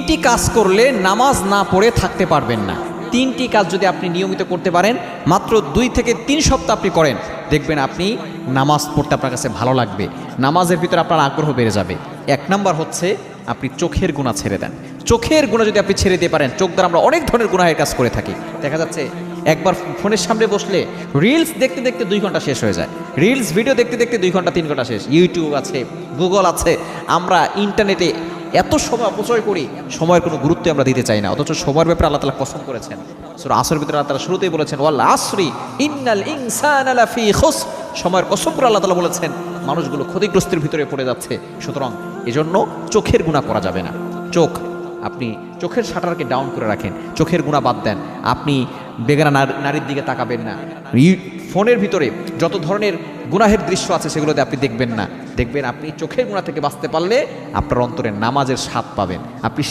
তিনটি কাজ করলে নামাজ না পড়ে থাকতে পারবেন না। তিনটি কাজ যদি আপনি নিয়মিত করতে পারেন, মাত্র 2 থেকে 3 সপ্তাহ আপনি করেন, দেখবেন আপনি নামাজ পড়তে আপনার কাছে ভালো লাগবে, নামাজের ভিতরে আপনার আগ্রহ বেড়ে যাবে। 1 নাম্বার হচ্ছে আপনি চোখের গুনাহ ছেড়ে দেন। চোখের গুনাহ যদি আপনি ছেড়ে দিতে পারেন, চোখ দ্বারা আমরা অনেক ধরনের গুনাহের কাজ করে থাকি। দেখা যাচ্ছে একবার ফোনের সামনে বসলে রিলস দেখতে দেখতে 2 ঘন্টা শেষ হয়ে যায়, রিলস ভিডিও দেখতে দেখতে 2 ঘন্টা 3 ঘন্টা শেষ। ইউটিউব আছে, গুগল আছে, আমরা ইন্টারনেটে এত সময় অপচয় করি, সময়ের কোনো গুরুত্ব আমরা দিতে চাই না। অথচ সময়ের ব্যাপারে আল্লাহ তাআলা কসম করেছেন, সূরা আসরের ভিতরে আল্লাহ তাআলা শুরুতেই বলেছেন ওয়াল আসরি ইন্নাল ইনসানা লাফি খুসর। সময়ের কসম করে আল্লাহ তাআলা বলেছেন মানুষগুলো ক্ষতিগ্রস্তের ভিতরে পড়ে যাচ্ছে। সুতরাং এজন্য চোখের গুনাহ করা যাবে না। চোখ, আপনি চোখের শাটারকে ডাউন করে রাখেন, চোখের গুনাহ বাদ দেন। আপনি বেগানা নারীর দিকে তাকাবেন না, ফোনের ভিতরে যত ধরনের গুনাহের দৃশ্য আছে সেগুলোতে আপনি দেখবেন না। দেখবেন আপনি চোখের গুনাহ থেকে বাঁচতে পারলে আপনার অন্তরে নামাজের স্বাদ পাবেন। আপনি